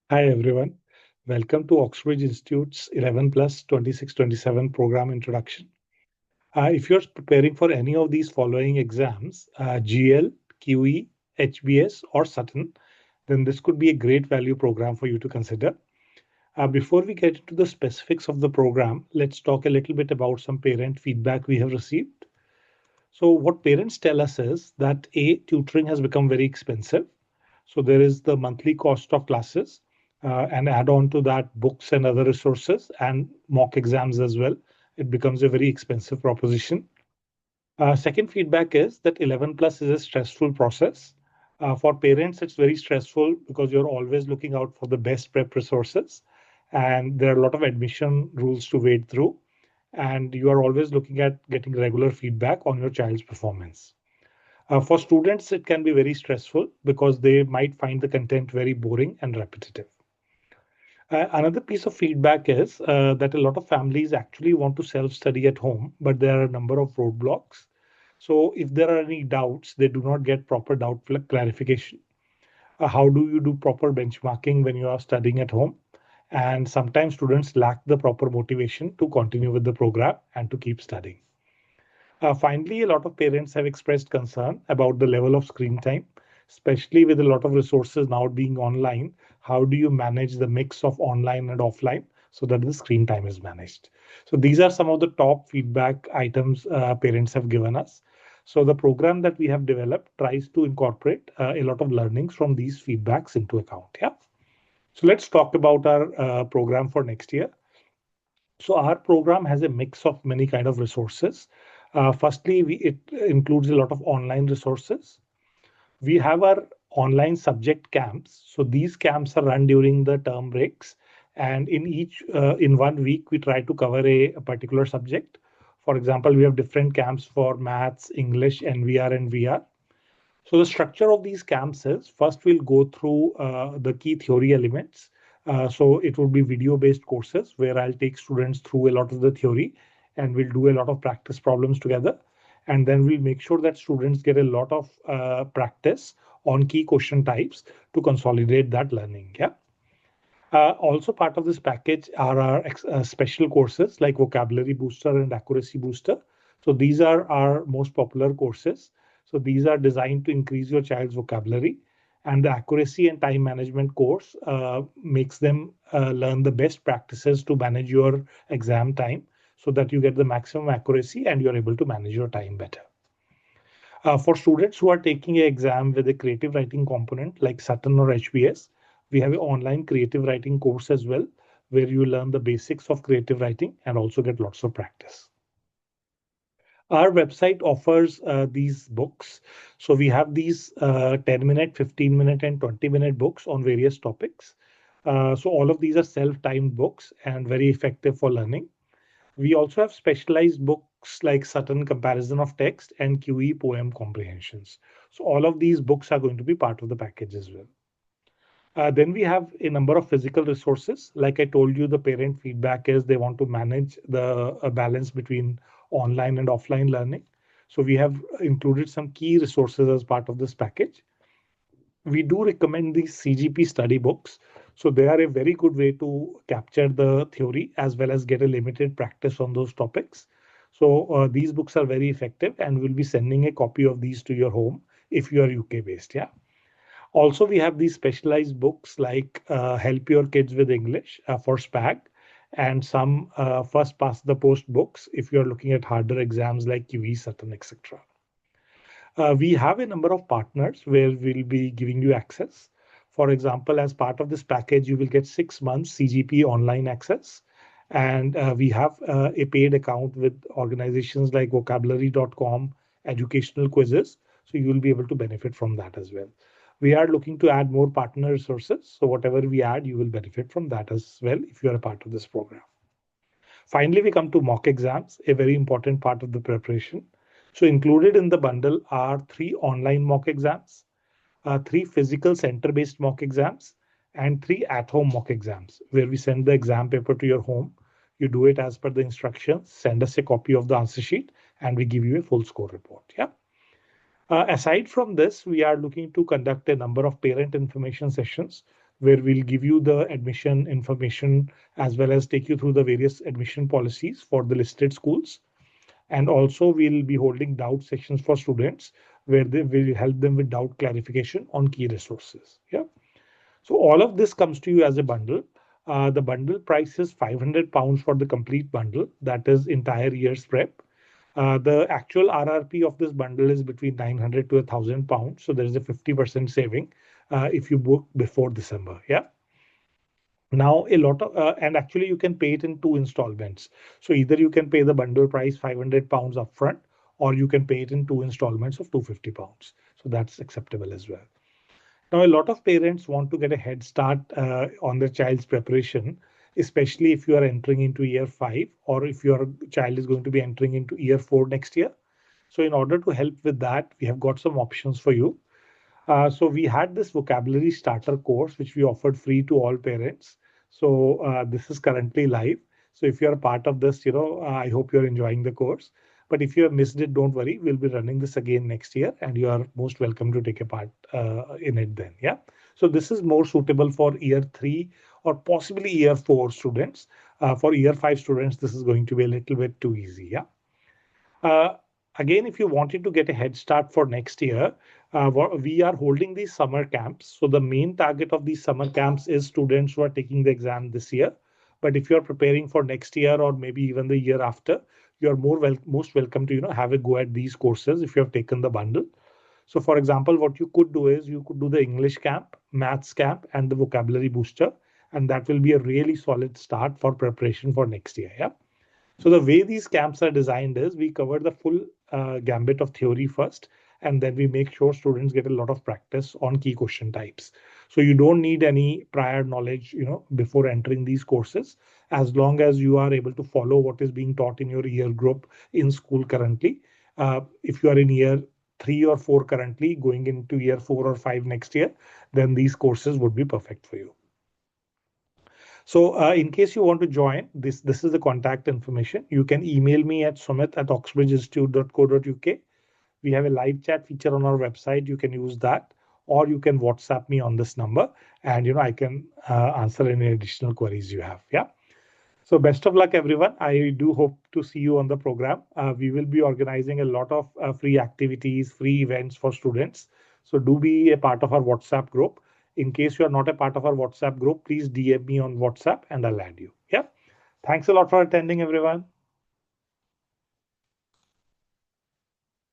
Hi everyone. Welcome to Oxbridge Institute's 11 plus 26-27 program introduction. If you're preparing for any of these following exams, GL, QE, HBS, or Sutton, then this could be a great value program for you to consider. Before we get into the specifics of the program, let's talk a little bit about some parent feedback we have received. So what parents tell us is that tutoring has become very expensive. So there is the monthly cost of classes, and add on to that books and other resources and mock exams as well. It becomes a very expensive proposition. Second feedback is that 11 plus is a stressful process. For parents, it's very stressful because you're always looking out for the best prep resources, and there are a lot of admission rules to wade through, and you are always looking at getting regular feedback on your child's performance. For students, it can be very stressful because they might find the content very boring and repetitive. Another piece of feedback is that a lot of families actually want to self-study at home, but there are a number of roadblocks. So if there are any doubts, they do not get proper doubt clarification. How do you do proper benchmarking when you are studying at home? And sometimes students lack the proper motivation to continue with the program and to keep studying. Finally, a lot of parents have expressed concern about the level of screen time, especially with a lot of resources now being online. How do you manage the mix of online and offline so that the screen time is managed? So these are some of the top feedback items parents have given us. So the program that we have developed tries to incorporate a lot of learnings from these feedbacks into account. Yeah. So let's talk about our program for next year. So our program has a mix of many kind of resources. Firstly, it includes a lot of online resources. We have our online subject camps. So these camps are run during the term breaks, and in 1 week we try to cover a particular subject. For example, we have different camps for maths, English, NVR, and VR. So the structure of these camps is first we'll go through the key theory elements. So it would be video-based courses where I'll take students through a lot of the theory and we'll do a lot of practice problems together. And then we'll make sure that students get a lot of practice on key question types to consolidate that learning. Yeah. Also part of this package are our special courses like vocabulary booster and accuracy booster. So these are our most popular courses. So these are designed to increase your child's vocabulary, and the accuracy and time management course makes them learn the best practices to manage your exam time so that you get the maximum accuracy and you're able to manage your time better. For students who are taking an exam with a creative writing component like Sutton or HBS, we have an online creative writing course as well, where you learn the basics of creative writing and also get lots of practice. Our website offers these books. So we have these 10-minute, 15-minute, and 20-minute books on various topics. So all of these are self-timed books and very effective for learning. We also have specialized books like Sutton Comparison of Text and QE Poem Comprehensions. So all of these books are going to be part of the package as well. Then we have a number of physical resources. Like I told you, the parent feedback is they want to manage the balance between online and offline learning. So we have included some key resources as part of this package. We do recommend these CGP study books. So they are a very good way to capture the theory as well as get a limited practice on those topics. So these books are very effective, and we'll be sending a copy of these to your home if you are UK based. Yeah. Also, we have these specialized books like Help Your Kids with English for SPAG, and some first past the post books if you're looking at harder exams like QE, Sutton, etc. We have a number of partners where we'll be giving you access. For example, as part of this package, you will get 6 months CGP online access. And we have a paid account with organizations like vocabulary.com, educational quizzes. So you will be able to benefit from that as well. We are looking to add more partner resources. So whatever we add, you will benefit from that as well if you are a part of this program. Finally, we come to mock exams, a very important part of the preparation. So included in the bundle are 3 online mock exams, 3 physical center-based mock exams, and 3 at-home mock exams, where we send the exam paper to your home. You do it as per the instructions, send us a copy of the answer sheet, and we give you a full score report. Yeah. Aside from this, we are looking to conduct a number of parent information sessions. where we'll give you the admission information as well as take you through the various admission policies for the listed schools. And also we'll be holding doubt sessions for students where they will help them with doubt clarification on key resources. Yeah. So all of this comes to you as a bundle. The bundle price is £500 for the complete bundle. That is entire year's prep. The actual RRP of this bundle is between 900 to £1,000. So there is a 50% saving if you book before December. Yeah. Now a lot of and actually you can pay it in two installments. So either you can pay the bundle price £500 upfront, or you can pay it in two installments of £250. So that's acceptable as well. Now, a lot of parents want to get a head start on their child's preparation, especially if you are entering into year 5 or if your child is going to be entering into year 4 next year. So in order to help with that, we have got some options for you. So we had this vocabulary starter course, which we offered free to all parents. So this is currently live. So if you're a part of this, I hope you're enjoying the course. But if you have missed it, don't worry. We'll be running this again next year, and you are most welcome to take a part in it then. Yeah. So this is more suitable for year 3 or possibly year 4 students. For year 5 students, this is going to be a little bit too easy. Yeah. Uh, Again, if you wanted to get a head start for next year, we are holding these summer camps. So the main target of these summer camps is students who are taking the exam this year. But if you're preparing for next year or maybe even the year after, you're most welcome to have a go at these courses if you have taken the bundle. So for example, what you could do is you could do the English camp, maths camp, and the vocabulary booster, and that will be a really solid start for preparation for next year. Yeah. So the way these camps are designed is we cover the full gambit of theory first, and then we make sure students get a lot of practice on key question types. So you don't need any prior knowledge, before entering these courses, as long as you are able to follow what is being taught in your year group in school currently. If you are in year 3 or 4 currently, going into year 4 or 5 next year, then these courses would be perfect for you. So in case you want to join, this is the contact information. You can email me at sumit@oxbridgeinstitute.co.uk. We have a live chat feature on our website. You can use that, or you can WhatsApp me on this number, and I can answer any additional queries you have. Yeah. So best of luck, everyone. I do hope to see you on the program. We will be organizing a lot of free activities, free events for students. So do be a part of our WhatsApp group. In case you are not a part of our WhatsApp group, please DM me on WhatsApp and I'll add you. Yeah. Thanks a lot for attending, everyone.